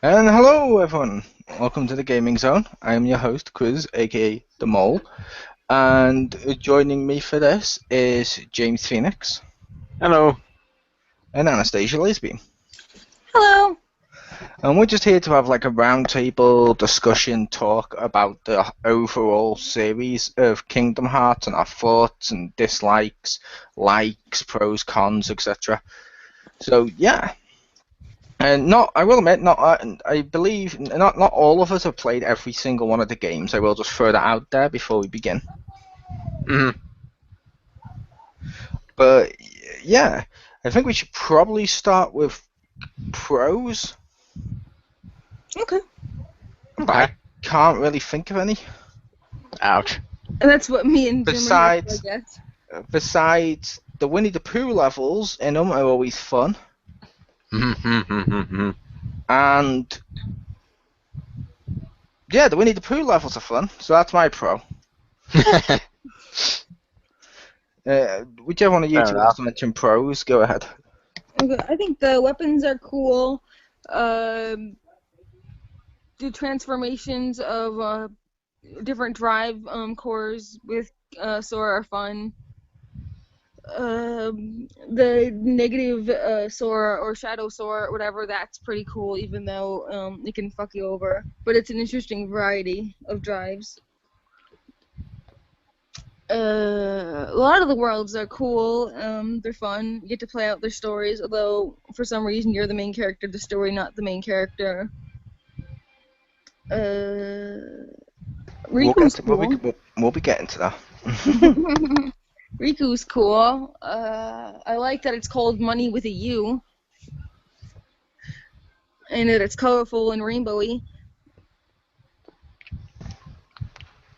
And hello everyone, welcome to the Gaming Zone. I am your host, Chriz, aka The Mole, and joining me for this is James Phoenix Hello. and Anastasia Lesbian. Hello. And we're just here to have like a roundtable discussion talk about the overall series of Kingdom Hearts and our thoughts and dislikes, likes, pros, cons, etc. So yeah. And I will admit, I believe not all of us have played every single one of the games. I will just throw that out there before we begin. hmm But yeah, I think we should probably start with pros. Okay. I can't really think of any. Ouch. And that's what me and Jim Besides, are, I guess. besides the Winnie the Pooh levels in them are always fun, Mhm. and yeah, the Winnie the Pooh levels are fun. So that's my pro. Whichever one of you Fair two enough. wants to mention pros, go ahead. Okay. I think the weapons are cool. The transformations of different drive cores with Sora are fun. The negative Sora or Shadow Sora or whatever, that's pretty cool, even though it can fuck you over. But it's an interesting variety of drives. A lot of the worlds are cool. They're fun. You get to play out their stories, although for some reason you're the main character of the story, not the main character. Riku's cool. We'll be getting to that. Riku's cool. I like that it's called Money with a U, and that it's colorful and rainbowy.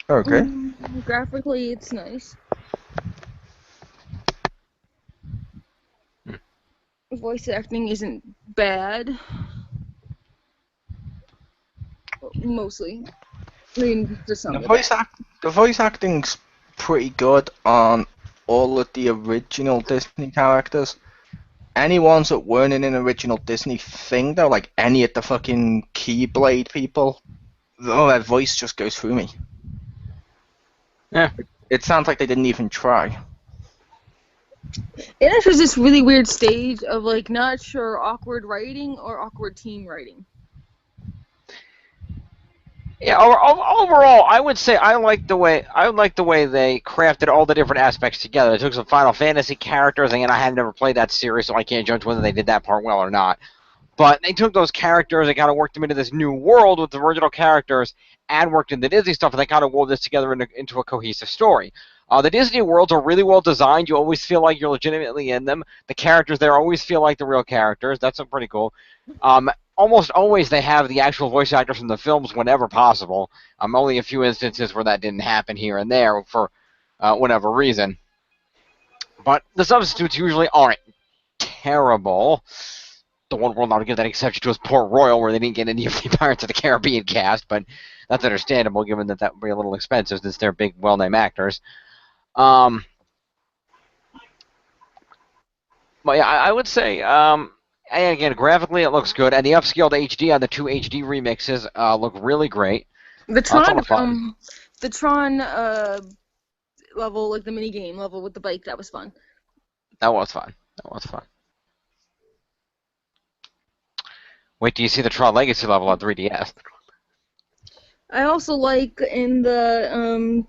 Okay. Graphically, it's nice. Voice acting isn't bad. Mostly. I mean, just some of it. The voice acting's pretty good on all of the original Disney characters. Any ones that weren't in an original Disney thing, though, like any of the fucking Keyblade people, their voice just goes through me. Yeah. It sounds like they didn't even try. It enters this really weird stage of like not sure awkward writing or awkward team writing. Yeah. Overall, I would say I like the way they crafted all the different aspects together. They took some Final Fantasy characters, and I had never played that series, so I can't judge whether they did that part well or not. But they took those characters and kind of worked them into this new world with the original characters and worked in the Disney stuff, and they kind of wove this together into a cohesive story. The Disney worlds are really well designed. You always feel like you're legitimately in them. The characters there always feel like the real characters. That's pretty cool. Almost always they have the actual voice actors from the films whenever possible. Only a few instances where that didn't happen here and there for whatever reason. But the substitutes usually aren't terrible. The one world I'll give that exception to is Port Royal, where they didn't get any of the Pirates of the Caribbean cast, but that's understandable given that that would be a little expensive since they're big, well-named actors. But yeah, I would say, and again, graphically it looks good, and the upscaled HD on the two HD remixes look really great. The That's a lot Tron, of fun. the Tron level, like the mini game level with the bike, that was fun. That was fun. That was fun. Wait till you see the Tron Legacy level on 3DS. I also like in the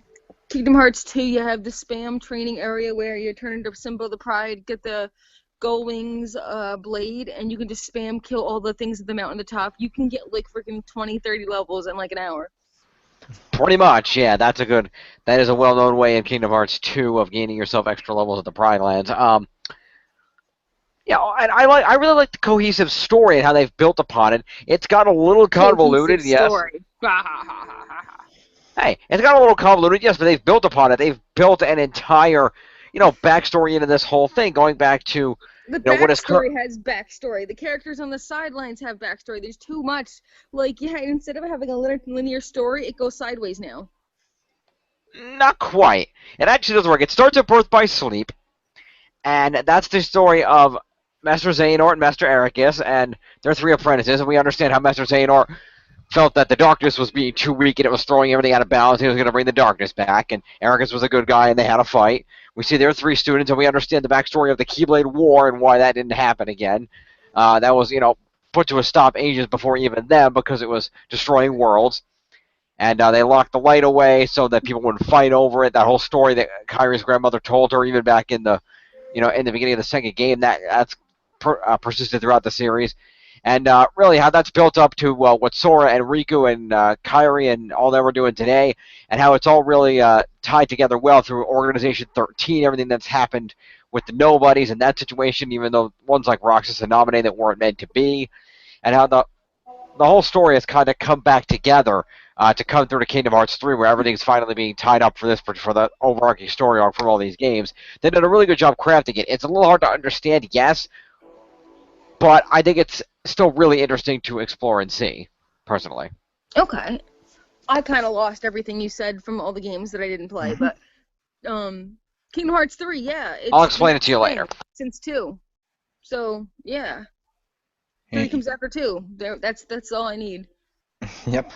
Kingdom Hearts 2, you have the spam training area where you turn into Simba the Pride, get the Gull Wings blade, and you can just spam kill all the things at the mountain at the top. You can get like freaking 20, 30 levels in like an hour. Pretty much, yeah. That is a well-known way in Kingdom Hearts 2 of gaining yourself extra levels at the Pride Lands. Yeah, and I really like the cohesive story and how they've built upon it. It's got a little convoluted, Cohesive yes. story. Hey, it's got a little convoluted, yes, but they've built upon it. They've built an entire, backstory into this whole thing, going back to The what is backstory has backstory. The characters on the sidelines have backstory. There's too much. Like, yeah, instead of having a linear story, it goes sideways now. not quite. It actually doesn't work. It starts at Birth by Sleep, and that's the story of Master Xehanort and Master Ericus, and their 3 apprentices, and we understand how Master Xehanort felt that the darkness was being too weak and it was throwing everything out of balance. He was going to bring the darkness back, and Ericus was a good guy, and they had a fight. We see their 3 students, and we understand the backstory of the Keyblade War and why that didn't happen again. That was, put to a stop ages before even them because it was destroying worlds. And they locked the light away so that people wouldn't fight over it. That whole story that Kyrie's grandmother told her, even back in the, in the beginning of the second game, that's persisted throughout the series. And really how that's built up to what Sora and Riku and Kyrie and all that we're doing today, and how it's all really tied together well through Organization 13, everything that's happened with the nobodies in that situation, even though ones like Roxas and Naminé that weren't meant to be, and how the whole story has kind of come back together to come through to Kingdom Hearts 3, where everything's finally being tied up for the overarching story arc from all these games. They did a really good job crafting it. It's a little hard to understand, yes, but I think it's still really interesting to explore and see, personally. Okay. I kind of lost everything you said from all the games that I didn't play, but Kingdom Hearts 3, yeah. I'll explain it to you later. Since 2. So, yeah. 3 comes after 2. That's all I need. Yep.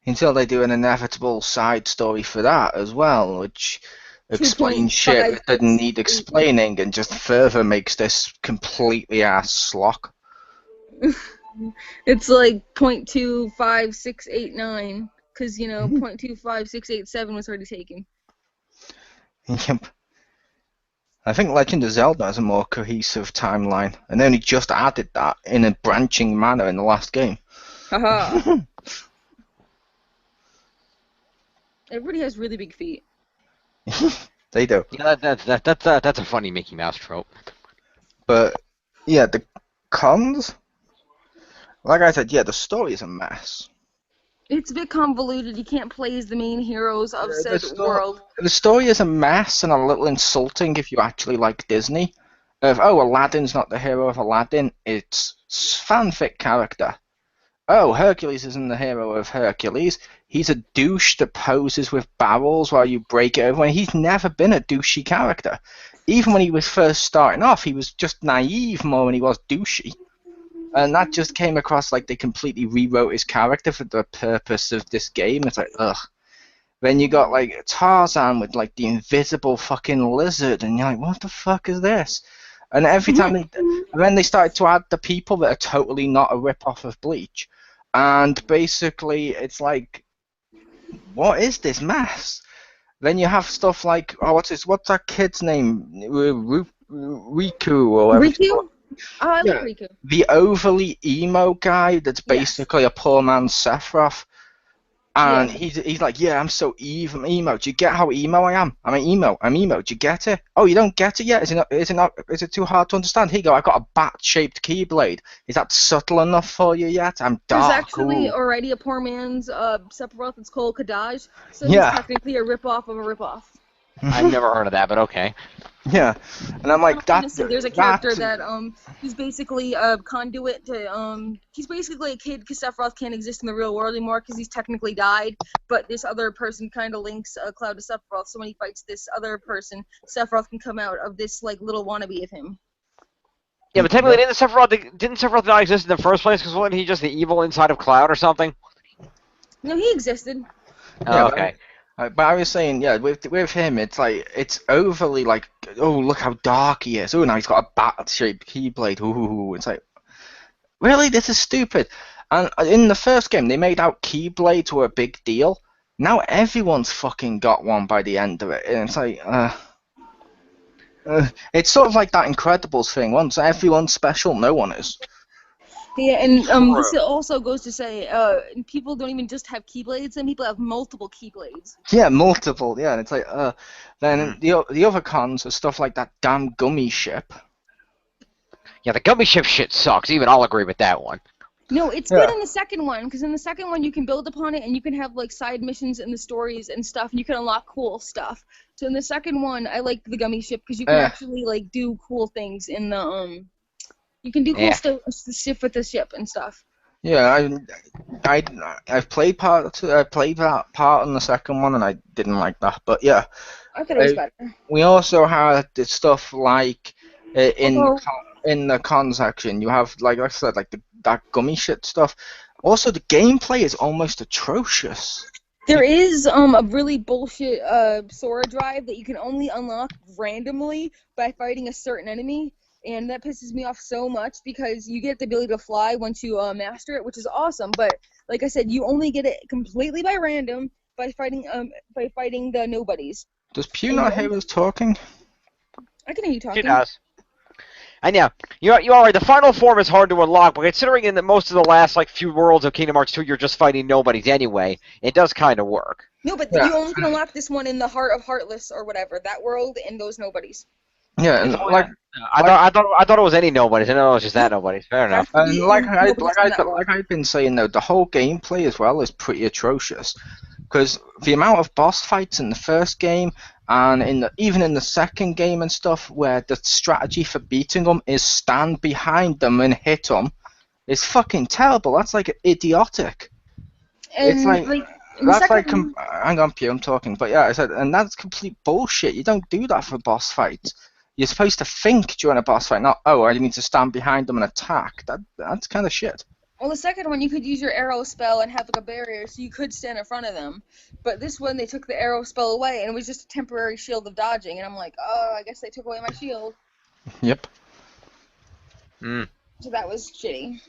Until they do an inevitable side story for that as well, which explains shit that didn't need explaining and just further makes this completely ass slock. It's like 0.25689, because, 0.25687 was already taken. Yep. I think Legend of Zelda has a more cohesive timeline, and they only just added that in a branching manner in the last game. Haha. Everybody has really big feet. They do. Yeah, that's a funny Mickey Mouse trope. But yeah, the cons. Like I said, yeah, the story is a mess. It's a bit convoluted. You can't play as the main heroes of said world. The story is a mess and a little insulting if you actually like Disney. Aladdin's not the hero of Aladdin. It's fanfic character. Oh, Hercules isn't the hero of Hercules. He's a douche that poses with barrels while you break it over. And he's never been a douchey character. Even when he was first starting off, he was just naive more than he was douchey. And that just came across like they completely rewrote his character for the purpose of this game. It's like, ugh. Then you got like Tarzan with like the invisible fucking lizard, and you're like, what the fuck is this? And every time then they started to add the people that are totally not a rip-off of Bleach. And basically, it's like, what is this mess? Then you have stuff like, what's that kid's name? Riku or whatever. Riku? Oh, I like Riku. The overly emo guy that's basically a poor man's Sephiroth. And he's like, yeah, I'm so emo. Do you get how emo I am? I'm emo. Do you get it? Oh, you don't get it yet? Is it too hard to understand? Here you go. I've got a bat-shaped keyblade. Is that subtle enough for you yet? I'm dark. There's actually already a poor man's Sephiroth. It's called Kadaj. So he's technically a rip-off of a rip-off. I've never heard of that, but okay. Yeah, and I'm like, there's a character that he's basically a conduit to he's basically a kid because Sephiroth can't exist in the real world anymore because he's technically died, but this other person kind of links Cloud to Sephiroth, so when he fights this other person, Sephiroth can come out of this like little wannabe of him. Yeah, but technically didn't Sephiroth not exist in the first place because wasn't he just the evil inside of Cloud or something? No, he existed. Oh, okay. But I was saying, yeah, with him, it's like, it's overly like, oh, look how dark he is. Oh, now he's got a bat-shaped keyblade. Ooh, it's like, really? This is stupid. And in the first game, they made out keyblades were a big deal. Now everyone's fucking got one by the end of it. And it's like, it's sort of like that Incredibles thing. Once everyone's special, no one is. Yeah, and this also goes to say, people don't even just have keyblades, and people have multiple keyblades. Yeah, multiple, yeah, and it's like, then the other cons are stuff like that damn gummy ship. Yeah, the gummy ship shit sucks, even I'll agree with that one. No, it's good in the second one, because in the second one you can build upon it, and you can have, like, side missions in the stories and stuff, and you can unlock cool stuff. So in the second one, I like the gummy ship, because you can actually, like, do cool things in the, you can do cool stuff with the ship and stuff. Yeah, I've played that part in the second one, and I didn't like that. But yeah, I thought it was better. We also had the stuff like Although In the con section, you have like I said, like that gummy shit stuff. Also, the gameplay is almost atrocious. there is a really bullshit Sora drive that you can only unlock randomly by fighting a certain enemy, and that pisses me off so much because you get the ability to fly once you master it, which is awesome. But like I said, you only get it completely by random by fighting the nobodies. Does Pew And not hear us talking? I can hear you She talking. does. And yeah, you are right. The final form is hard to unlock, but considering in that most of the last like few worlds of Kingdom Hearts 2, you're just fighting nobodies anyway, it does kind of work. No, but Yeah. you only can unlock this one in the Heart of Heartless or whatever, that world and those nobodies. Yeah, and like I thought it was any nobodies. I know it was just that nobodies. Fair enough. and like Nobodies in that world. I've been saying though, the whole gameplay as well is pretty atrocious. Because the amount of boss fights in the first game and even in the second game and stuff, where the strategy for beating them is stand behind them and hit them, is fucking terrible. That's like idiotic. And It's like in the that's like second, hang on, Pew, I'm talking. But yeah, I said, and that's complete bullshit. You don't do that for boss fights. You're supposed to think during a boss fight, not I need to stand behind them and attack. That's kind of shit. well, the second one you could use your arrow spell and have like a barrier, so you could stand in front of them. But this one they took the arrow spell away, and it was just a temporary shield of dodging. And I'm like, oh, I guess they took away my shield. Yep. So that was shitty.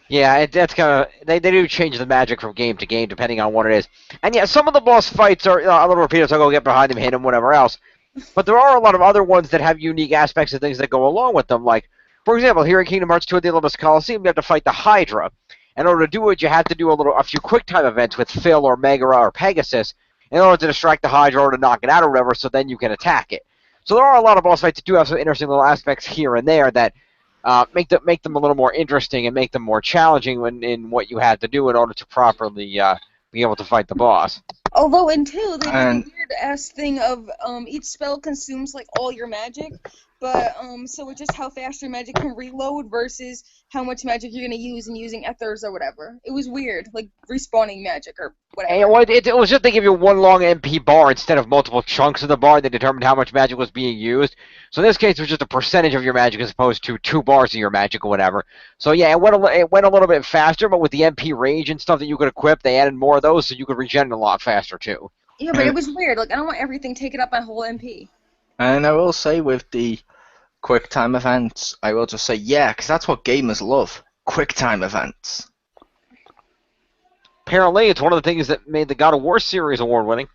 Yeah, that's kind of they do change the magic from game to game depending on what it is. And yeah, some of the boss fights are a little repeated, so I'll go get behind him, hit him, whatever else. But there are a lot of other ones that have unique aspects and things that go along with them. Like, for example, here in Kingdom Hearts 2 at the Olympus Coliseum, you have to fight the Hydra. In order to do it, you have to do a few quick time events with Phil or Megara or Pegasus in order to distract the Hydra or to knock it out or whatever, so then you can attack it. So there are a lot of boss fights that do have some interesting little aspects here and there that make them a little more interesting and make them more challenging in what you have to do in order to properly be able to fight the boss. Although in 2, they did a And- weird-ass thing of each spell consumes like all your magic, but so it's just how fast your magic can reload versus how much magic you're gonna use and using ethers or whatever. It was weird, like respawning magic or whatever. And it was just they give you one long MP bar instead of multiple chunks of the bar that determined how much magic was being used. So in this case, it was just a percentage of your magic as opposed to 2 bars of your magic or whatever. So yeah, it went a little bit faster, but with the MP rage and stuff that you could equip, they added more of those so you could regen a lot faster too. Yeah, but it was weird. Like I don't want everything taking up my whole MP. And I will say with the quick time events, I will just say yeah, because that's what gamers love. Quick time events. Apparently, it's one of the things that made the God of War series award-winning.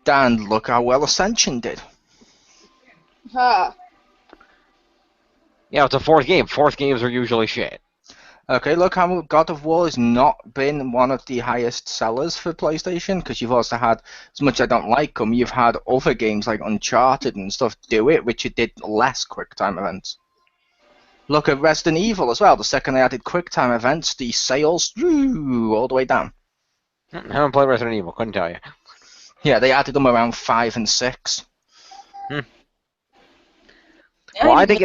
Dan, look how well Ascension did. Huh. Yeah, it's a 4th game. 4th games are usually shit. Okay, look how God of War has not been one of the highest sellers for PlayStation, because you've also had, as much as I don't like them, you've had other games like Uncharted and stuff do it, which it did less quick time events. Look at Resident Evil as well. The second they added quick time events, the sales all the way down. I haven't played Resident Evil, couldn't tell you. Yeah, they added them around 5 and 6. Well, I think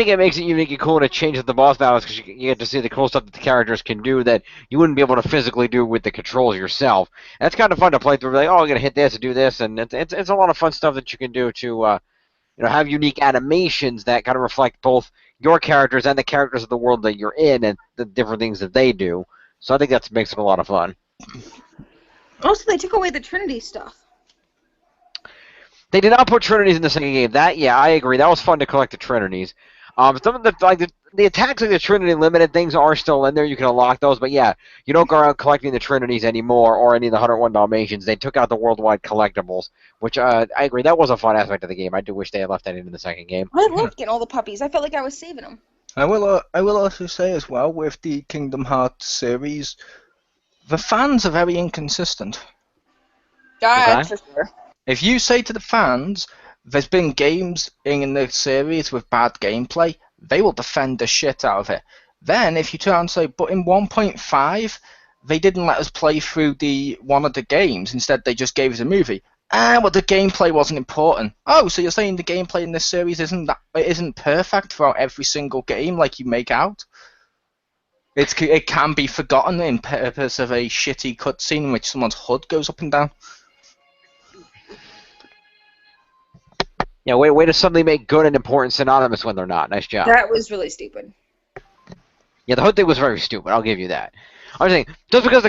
it makes it unique and cool and it changes the boss battles because you get to see the cool stuff that the characters can do that you wouldn't be able to physically do with the controls yourself. And it's kind of fun to play through. Like, oh, I'm gonna hit this and do this, and it's a lot of fun stuff that you can do to have unique animations that kind of reflect both your characters and the characters of the world that you're in and the different things that they do. So I think that makes it a lot of fun. Also, they took away the Trinity stuff. They did not put Trinities in the second game. I agree. That was fun to collect the Trinities. Some of the attacks like the Trinity limited things are still in there. You can unlock those, but yeah, you don't go around collecting the Trinities anymore or any of the 101 Dalmatians. They took out the worldwide collectibles, which I agree. That was a fun aspect of the game. I do wish they had left that in the second game. I loved getting all the puppies. I felt like I was saving them. I will also say as well, with the Kingdom Hearts series, the fans are very inconsistent. That's for sure. If you say to the fans, there's been games in the series with bad gameplay, they will defend the shit out of it. Then, if you turn and say, but in 1.5, they didn't let us play through one of the games. Instead, they just gave us a movie. Well, the gameplay wasn't important. Oh, so you're saying the gameplay in this series isn't perfect throughout every single game like you make out? It can be forgotten in purpose of a shitty cutscene in which someone's HUD goes up and down. Yeah, way to suddenly make good and important synonymous when they're not. Nice job. That was really stupid. Yeah, the whole thing was very stupid. I'll give you that. I'm saying just because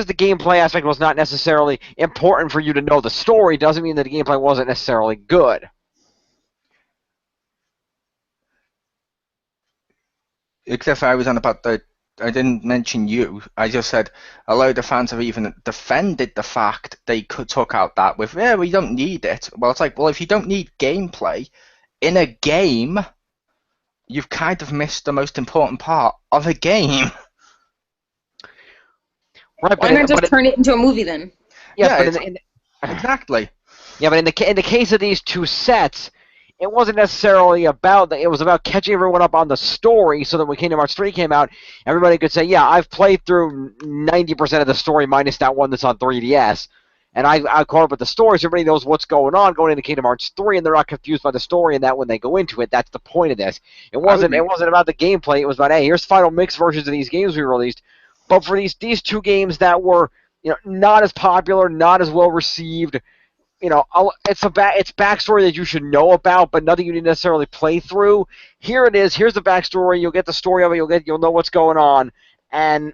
the gameplay aspect was not necessarily important for you to know the story doesn't mean that the gameplay wasn't necessarily good. Except I was on about I didn't mention you. I just said a load of fans have even defended the fact they took out that with, yeah, we don't need it. Well, it's like, well, if you don't need gameplay in a game, you've kind of missed the most important part of a game. Right, Why not just turn it into a movie then? Yes, yeah, exactly. Yeah, but in the case of these two sets, it wasn't necessarily about that. It was about catching everyone up on the story, so that when Kingdom Hearts 3 came out, everybody could say, "Yeah, I've played through 90% of the story minus that one that's on 3DS, and I caught up with the story, so everybody knows what's going on going into Kingdom Hearts 3, and they're not confused by the story and that when they go into it. That's the point of this. It wasn't about the gameplay. It was about, hey, here's final mix versions of these games we released, but for these two games that were not as popular, not as well received." It's backstory that you should know about, but nothing you need to necessarily play through. Here it is. Here's the backstory. You'll get the story of it. You'll know what's going on, and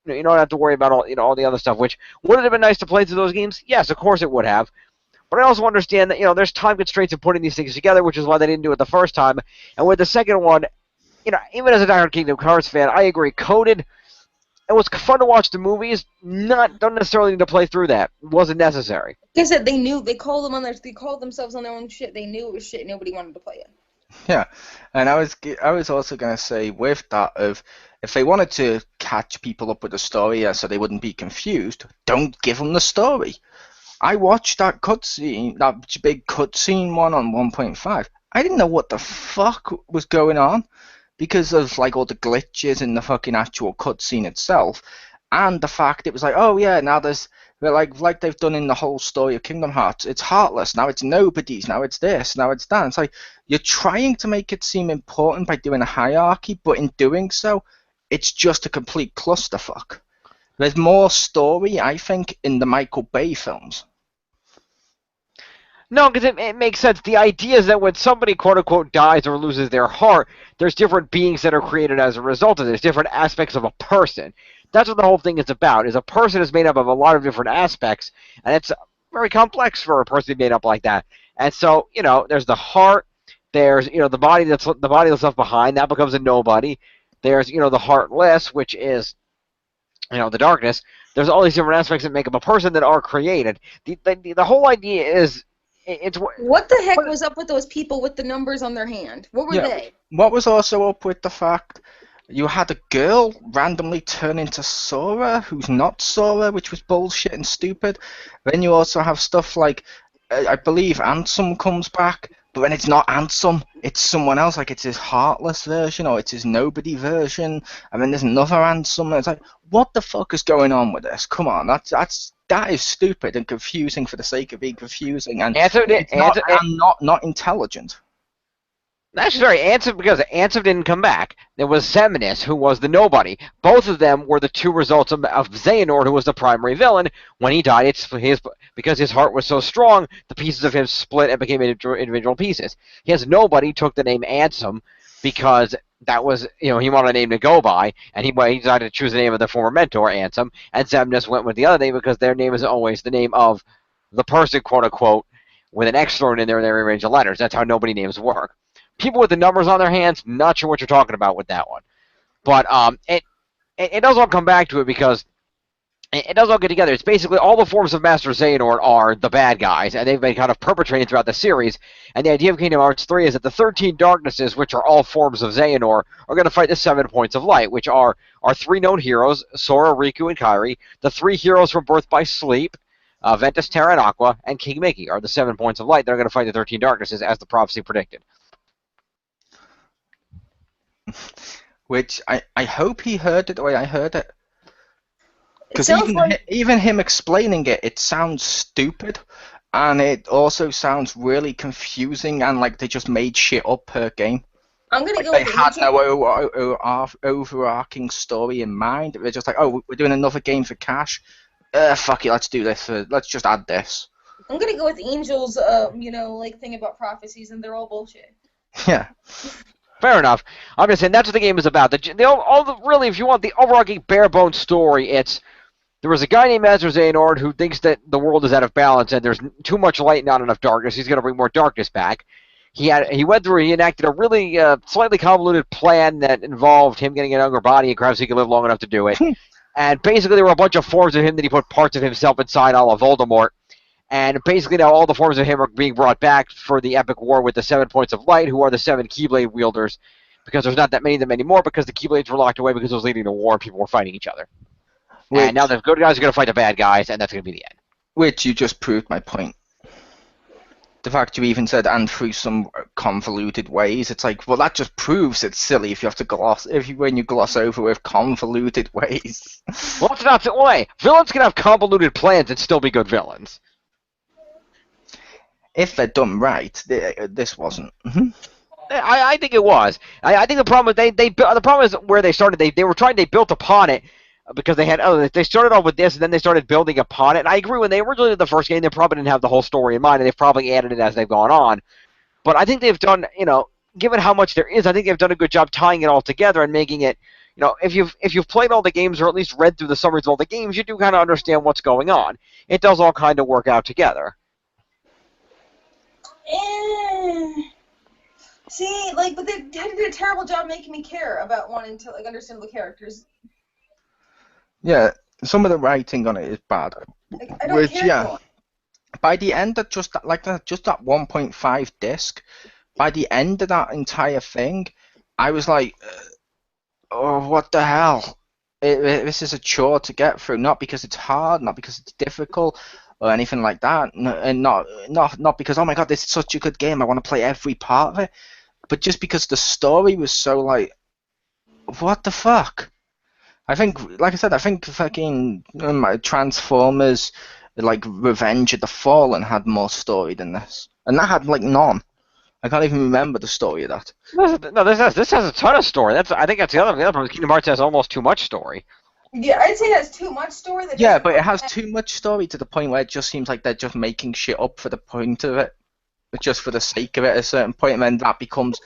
you don't have to worry about all the other stuff. Which would it have been nice to play through those games? Yes, of course it would have. But I also understand that there's time constraints in putting these things together, which is why they didn't do it the first time. And with the second one, even as a diehard Kingdom Hearts fan, I agree. Coded. It was fun to watch the movies. Don't necessarily need to play through that. It wasn't necessary. Like I said, they knew. They called themselves on their own shit. They knew it was shit. Nobody wanted to play it. Yeah, and I was also gonna say with that of if they wanted to catch people up with the story, so they wouldn't be confused, don't give them the story. I watched that cutscene, that big cutscene one on 1.5. I didn't know what the fuck was going on, because of like all the glitches in the fucking actual cutscene itself, and the fact it was like, oh yeah, now there's like they've done in the whole story of Kingdom Hearts. It's Heartless, now it's Nobody's, now it's this, now it's that. It's like you're trying to make it seem important by doing a hierarchy, but in doing so, it's just a complete clusterfuck. There's more story, I think, in the Michael Bay films. No, because it makes sense. The idea is that when somebody, quote-unquote, dies or loses their heart, there's different beings that are created as a result of this, different aspects of a person. That's what the whole thing is about, is a person is made up of a lot of different aspects, and it's very complex for a person to be made up like that. And so, there's the heart, there's, the body that's left behind, that becomes a nobody. There's, the heartless, which is, the darkness. There's all these different aspects that make up a person that are created. The whole idea is, what the heck was up with those people with the numbers on their hand? What were they? What was also up with the fact you had a girl randomly turn into Sora who's not Sora, which was bullshit and stupid. Then you also have stuff like, I believe Ansem comes back, but then it's not Ansem, it's someone else, like it's his Heartless version or it's his Nobody version, and then there's another Ansem, and it's like, what the fuck is going on with this? Come on, that is stupid and confusing for the sake of being confusing, and not intelligent. That's sorry, Ansem didn't come back. There was Xemnas, who was the nobody. Both of them were the two results of Xehanort, who was the primary villain. When he died, because his heart was so strong, the pieces of him split and became individual pieces. His nobody took the name Ansem because that was, he wanted a name to go by, and he decided to choose the name of the former mentor, Ansem, and Xemnas went with the other name because their name is always the name of the person, quote-unquote, with an X thrown in there and they rearrange the letters. That's how nobody names work. People with the numbers on their hands, not sure what you're talking about with that one. But it does all come back to it because it does all get together. It's basically all the forms of Master Xehanort are the bad guys, and they've been kind of perpetrated throughout the series. And the idea of Kingdom Hearts 3 is that the 13 Darknesses, which are all forms of Xehanort, are going to fight the 7 Points of Light, which are our 3 known heroes, Sora, Riku, and Kairi. The 3 heroes from Birth by Sleep, Ventus, Terra, and Aqua, and King Mickey are the 7 Points of Light that are going to fight the 13 Darknesses, as the prophecy predicted. Which I hope he heard it the way I heard it. Because even him explaining it, it sounds stupid, and it also sounds really confusing, and like they just made shit up per game. I'm gonna go. They had no overarching story in mind. They're just like, oh, we're doing another game for cash. Fuck it, let's do this. Let's just add this. I'm gonna go with Angel's, like thing about prophecies, and they're all bullshit. Yeah. Fair enough. I'm just saying that's what the game is about. Really, if you want the overarching bare bones story, there was a guy named Ezra Xehanort who thinks that the world is out of balance and there's too much light and not enough darkness. He's going to bring more darkness back. He enacted a really slightly convoluted plan that involved him getting a younger body and perhaps he could live long enough to do it. And basically there were a bunch of forms of him that he put parts of himself inside, a la Voldemort. And basically now all the forms of him are being brought back for the epic war with the 7 points of light, who are the 7 Keyblade wielders, because there's not that many of them anymore, because the Keyblades were locked away because it was leading to war and people were fighting each other. And now the good guys are going to fight the bad guys, and that's going to be the end. Which you just proved my point. The fact you even said, and through some convoluted ways, it's like, well, that just proves it's silly if you have to when you gloss over with convoluted ways. Well, it's not the way. Villains can have convoluted plans and still be good villains. If they're done right, this wasn't. I think it was. I think the problem is the problem is where they started. They built upon it because they started off with this and then they started building upon it. And I agree, when they originally did the first game, they probably didn't have the whole story in mind, and they've probably added it as they've gone on. But I think they've done, given how much there is, I think they've done a good job tying it all together and making it. If you've played all the games or at least read through the summaries of all the games, you do kind of understand what's going on. It does all kind of work out together. See, but they did a terrible job making me care about wanting to understand the characters. Yeah, some of the writing on it is bad. I don't care anymore. By the end of just that 1.5 disc, by the end of that entire thing, I was like, oh, what the hell? This is a chore to get through, not because it's hard, not because it's difficult, or anything like that, and not because, oh my god, this is such a good game, I want to play every part of it, but just because the story was so what the fuck? I think, like I said, fucking Transformers, Revenge of the Fallen had more story than this, and that had none. I can't even remember the story of that. No, this has a ton of story. I think that's the other problem. Kingdom Hearts has almost too much story. Yeah, I'd say it has too much story. Yeah, but it has too much story to the point where it just seems like they're just making shit up for the point of it, just for the sake of it at a certain point, and then that becomes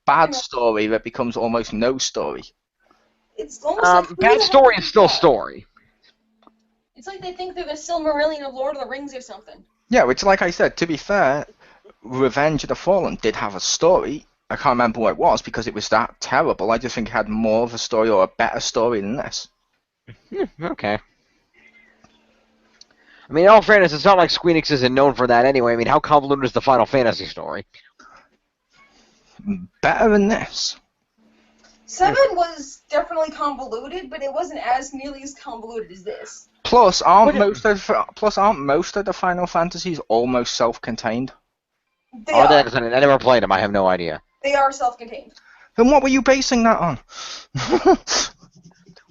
bad story. That becomes almost no story. It's almost bad story is still story. It's like they think they're the Silmarillion of Lord of the Rings or something. Yeah, which, like I said, to be fair, Revenge of the Fallen did have a story. I can't remember what it was because it was that terrible. I just think it had more of a story or a better story than this. Okay. I mean, in all fairness, it's not like Squeenix isn't known for that anyway. I mean, how convoluted is the Final Fantasy story? Better than this. 7 was definitely convoluted, but it wasn't as nearly as convoluted as this. Plus, aren't most of the Final Fantasies almost self-contained? I never played them. I have no idea. They are self-contained. Then what were you basing that on?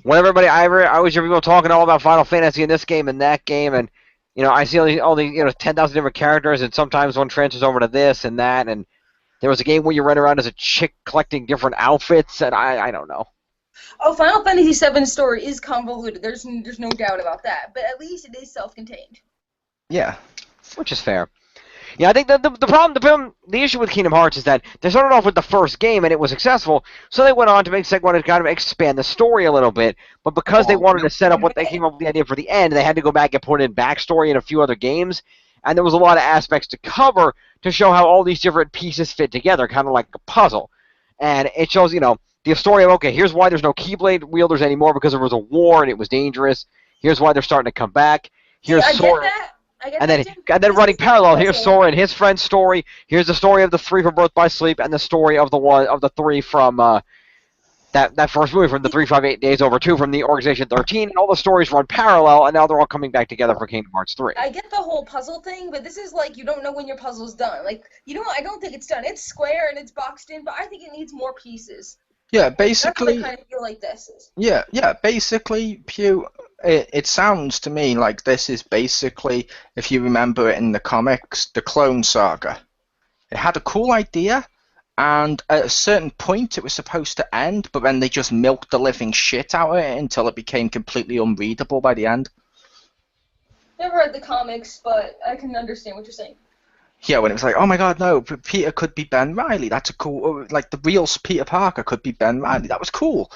When I always hear people talking all about Final Fantasy in this game and that game, and I see all the 10,000 different characters, and sometimes one transfers over to this and that, and there was a game where you run around as a chick collecting different outfits, and I don't know. Oh, Final Fantasy VII story is convoluted. There's no doubt about that, but at least it is self-contained. Yeah. Which is fair. Yeah, I think the issue with Kingdom Hearts is that they started off with the first game and it was successful, so they went on to kind of expand the story a little bit. But because they wanted to set up what they came up with the idea for the end, they had to go back and put in backstory in a few other games, and there was a lot of aspects to cover to show how all these different pieces fit together, kind of like a puzzle. And it shows, the story of, okay, here's why there's no Keyblade wielders anymore because there was a war and it was dangerous. Here's why they're starting to come back. Here's Sora. And then running parallel, here's Sora and his friend's story. Here's the story of the 3 from Birth by Sleep, and the story of the 3 from that first movie from the 358 Days Over 2 from the Organization 13. And all the stories run parallel, and now they're all coming back together for Kingdom Hearts 3. I get the whole puzzle thing, but this is you don't know when your puzzle's done. I don't think it's done. It's square and it's boxed in, but I think it needs more pieces. Yeah, basically. That's what I kind of feel like this is. Yeah. Basically, Pew. It sounds to me like this is basically, if you remember it in the comics, the Clone Saga. It had a cool idea, and at a certain point it was supposed to end, but then they just milked the living shit out of it until it became completely unreadable by the end. Never read the comics, but I can understand what you're saying. Yeah, when it was like, oh my god, no, Peter could be Ben Reilly. That's a cool, like the real Peter Parker could be Ben Reilly. That was cool.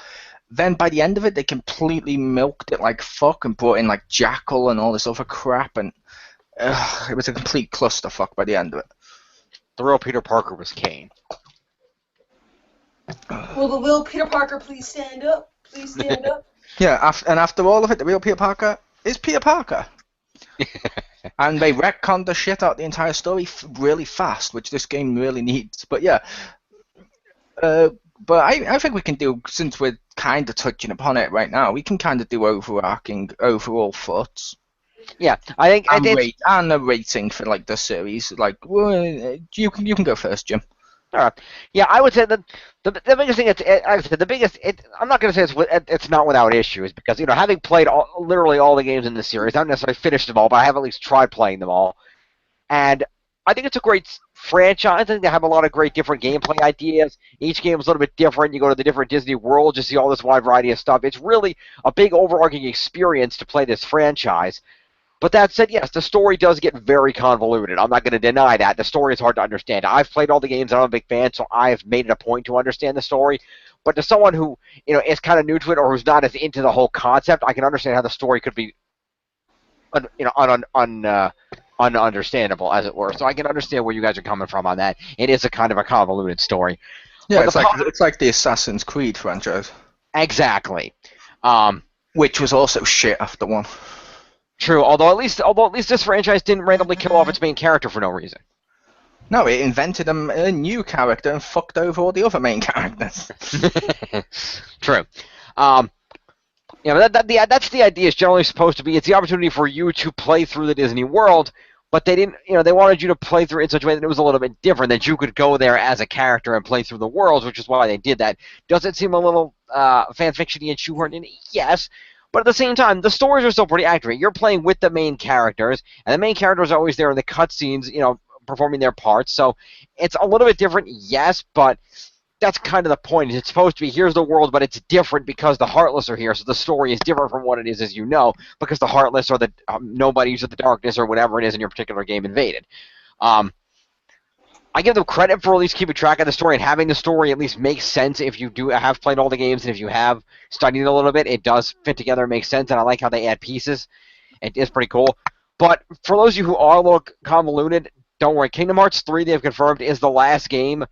Then by the end of it, they completely milked it like fuck and brought in like Jackal and all this other crap, and it was a complete clusterfuck by the end of it. The real Peter Parker was Kane. Will Peter Parker please stand up? Please stand up. Yeah, and after all of it, the real Peter Parker is Peter Parker. And they retconned the shit out the entire story really fast, which this game really needs. But yeah, but I think we can do, since we're kind of touching upon it right now, we can kind of do overarching overall thoughts. Yeah, I think and a rating for like the series. Like, well, you can go first, Jim. All right. Yeah, I would say that the biggest thing, like I said, I'm not going to say it's not without issues, because, you know, having played literally all the games in the series, not necessarily finished them all, but I have at least tried playing them all, and I think it's a great franchise. I think they have a lot of great different gameplay ideas. Each game is a little bit different. You go to the different Disney worlds, you see all this wide variety of stuff. It's really a big overarching experience to play this franchise. But that said, yes, the story does get very convoluted. I'm not going to deny that. The story is hard to understand. I've played all the games, and I'm a big fan, so I've made it a point to understand the story. But to someone who, you know, is kind of new to it or who's not as into the whole concept, I can understand how the story could be, ununderstandable, as it were. So I can understand where you guys are coming from on that. It is a kind of a convoluted story. Yeah, it's like the Assassin's Creed franchise. Exactly. Which was also shit after one. True, although at least this franchise didn't randomly kill off its main character for no reason. No, it invented a new character and fucked over all the other main characters. True. That's the idea. It's generally supposed to be. It's the opportunity for you to play through the Disney World, but they didn't. You know, they wanted you to play through it in such a way that it was a little bit different. That you could go there as a character and play through the worlds, which is why they did that. Does it seem a little fan fiction-y and shoehorned in? Yes. But at the same time, the stories are still pretty accurate. You're playing with the main characters, and the main characters are always there in the cutscenes, you know, performing their parts. So it's a little bit different, yes, but that's kind of the point. It's supposed to be, here's the world, but it's different because the Heartless are here. So the story is different from what it is, as you know, because the Heartless or the nobodies of the darkness or whatever it is in your particular game invaded. I give them credit for at least keeping track of the story and having the story at least make sense if you do have played all the games, and if you have studied a little bit, it does fit together and make sense, and I like how they add pieces. It is pretty cool. But for those of you who are a little convoluted, don't worry. Kingdom Hearts 3, they've confirmed, is the last game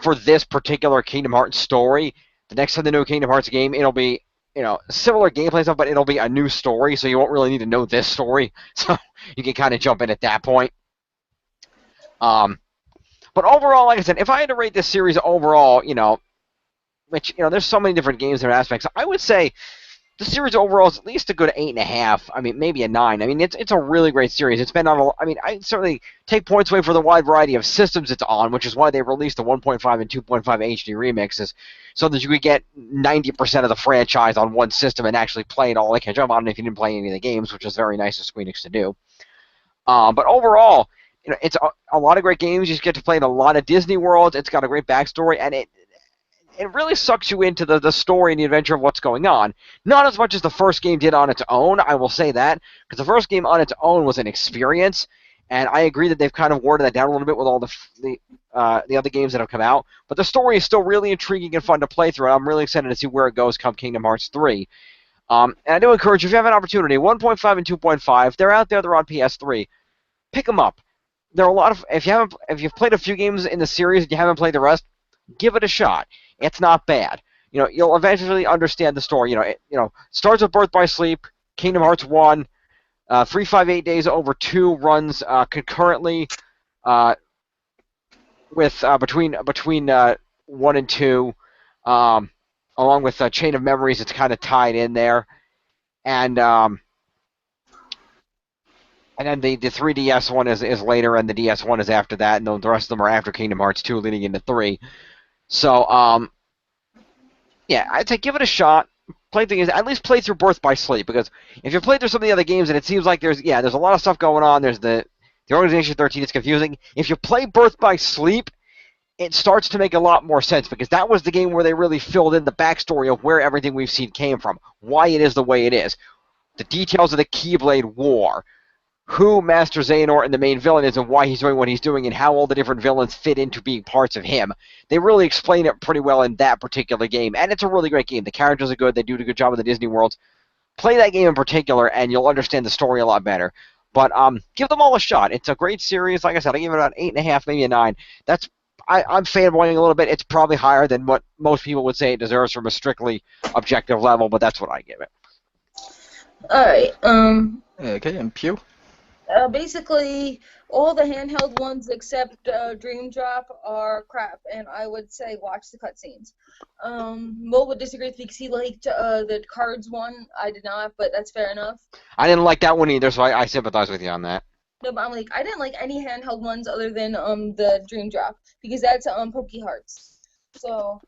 for this particular Kingdom Hearts story. The next time the new Kingdom Hearts game, it'll be, you know, similar gameplay stuff, but it'll be a new story, so you won't really need to know this story. So you can kind of jump in at that point. But overall, like I said, if I had to rate this series overall, you know, which, you know, there's so many different games and aspects, I would say the series overall is at least a good 8.5. I mean, maybe a 9. I mean, it's a really great series. It's been on a, I mean, I certainly take points away for the wide variety of systems it's on, which is why they released the 1.5 and 2.5 HD remixes, so that you could get 90% of the franchise on one system and actually play it all like a jump on it if you didn't play any of the games, which was very nice of Pjoenix to do. But overall, you know, it's a lot of great games. You just get to play in a lot of Disney worlds. It's got a great backstory, and it really sucks you into the story and the adventure of what's going on. Not as much as the first game did on its own, I will say that, because the first game on its own was an experience, and I agree that they've kind of watered that down a little bit with all the other games that have come out. But the story is still really intriguing and fun to play through, and I'm really excited to see where it goes come Kingdom Hearts 3. And I do encourage you, if you have an opportunity, 1.5 and 2.5, they're out there, they're on PS3. Pick them up. There are a lot of, if you've played a few games in the series and you haven't played the rest, give it a shot. It's not bad. You know, you'll eventually understand the story. You know, starts with Birth by Sleep, Kingdom Hearts 1, 358 Days Over 2 runs concurrently with between 1 and 2, along with Chain of Memories. It's kind of tied in there, and then the 3DS one is later, and the DS one is after that, and the rest of them are after Kingdom Hearts 2, leading into 3. So, yeah, I'd say give it a shot. At least play through Birth by Sleep, because if you play through some of the other games and it seems like there's a lot of stuff going on, there's the Organization 13, it's confusing. If you play Birth by Sleep, it starts to make a lot more sense, because that was the game where they really filled in the backstory of where everything we've seen came from, why it is the way it is, the details of the Keyblade War, who Master Xehanort and the main villain is and why he's doing what he's doing and how all the different villains fit into being parts of him. They really explain it pretty well in that particular game, and it's a really great game. The characters are good. They do a good job of the Disney worlds. Play that game in particular, and you'll understand the story a lot better. But give them all a shot. It's a great series. Like I said, I give it about 8.5, maybe a 9. I'm fanboying a little bit. It's probably higher than what most people would say it deserves from a strictly objective level, but that's what I give it. Alright, Okay, and Pew? basically, all the handheld ones except Dream Drop are crap, and I would say watch the cutscenes. Mo would disagree with me because he liked the cards one. I did not, but that's fair enough. I didn't like that one either, so I sympathize with you on that. No, but I'm like, I didn't like any handheld ones other than the Dream Drop because that's Poke Hearts. So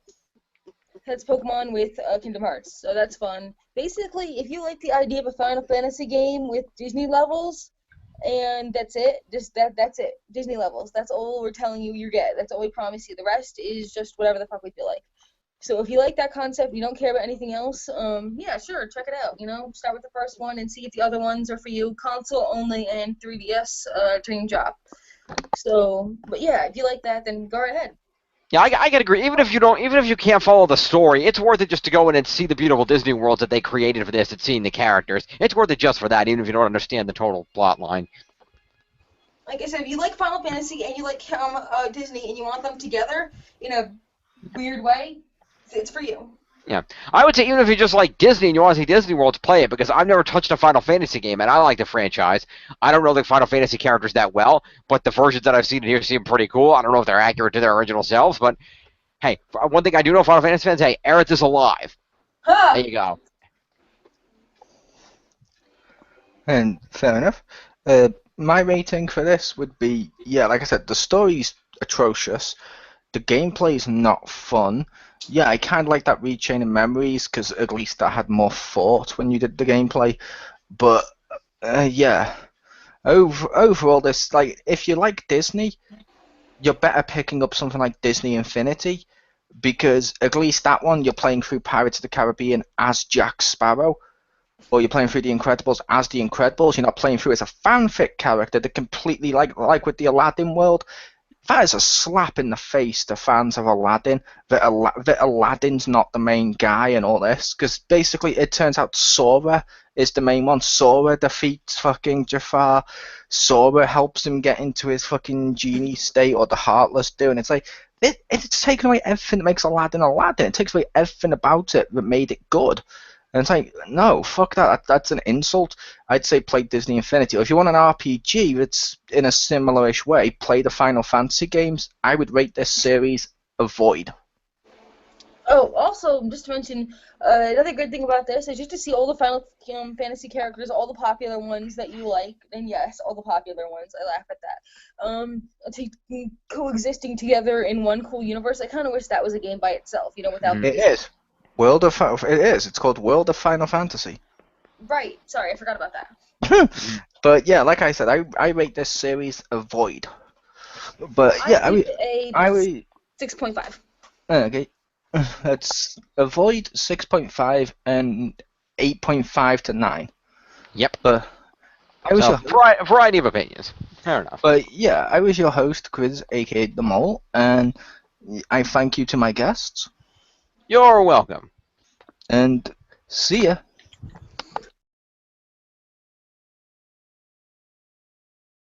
that's Pokemon with Kingdom Hearts, so that's fun. Basically, if you like the idea of a Final Fantasy game with Disney levels, and that's it, that's it. Disney levels. That's all we're telling you you get. That's all we promise you. The rest is just whatever the fuck we feel like. So if you like that concept, you don't care about anything else, yeah, sure, check it out. You know, start with the first one and see if the other ones are for you. Console only and 3DS Dream Drop. So, but yeah, if you like that, then go right ahead. Yeah, I gotta agree. Even if you can't follow the story, it's worth it just to go in and see the beautiful Disney worlds that they created for this and seeing the characters. It's worth it just for that, even if you don't understand the total plot line. Like I said, if you like Final Fantasy and you like Disney and you want them together in a weird way, it's for you. Yeah, I would say even if you just like Disney and you want to see Disney worlds, play it, because I've never touched a Final Fantasy game, and I like the franchise. I don't know the Final Fantasy characters that well, but the versions that I've seen here seem pretty cool. I don't know if they're accurate to their original selves, but hey, one thing I do know, Final Fantasy fans, hey, Aerith is alive. Huh. There you go. And fair enough. My rating for this would be, yeah, like I said, the story's atrocious. The gameplay's not fun. Yeah, I kind of like that rechain of memories because at least that had more thought when you did the gameplay. But yeah, overall, this, like, if you like Disney, you're better picking up something like Disney Infinity, because at least that one you're playing through Pirates of the Caribbean as Jack Sparrow, or you're playing through The Incredibles as The Incredibles. You're not playing through as a fanfic character that completely, like with the Aladdin world. That is a slap in the face to fans of Aladdin, that Aladdin's not the main guy and all this, because basically it turns out Sora is the main one. Sora defeats fucking Jafar. Sora helps him get into his fucking genie state, or the Heartless do, and it's like, it's taken away everything that makes Aladdin Aladdin. It takes away everything about it that made it good. And it's like, no, fuck that. That's an insult. I'd say play Disney Infinity. Or if you want an RPG that's in a similar-ish way, play the Final Fantasy games. I would rate this series a void. Oh, also, just to mention, another good thing about this is just to see all the Final Fantasy characters, all the popular ones that you like, and yes, all the popular ones, I laugh at that, coexisting together in one cool universe. I kind of wish that was a game by itself, you know, without... It is. It is. It's called World of Final Fantasy. Right. Sorry, I forgot about that. But yeah, like I said, I rate this series a void. But yeah, I would 6.5. Okay. That's a void, 6.5, and 8.5 to 9. Yep. But a variety of opinions. Fair enough. But yeah, I was your host, Chriz, aka The Mole, and I thank you to my guests. You're welcome. And see ya.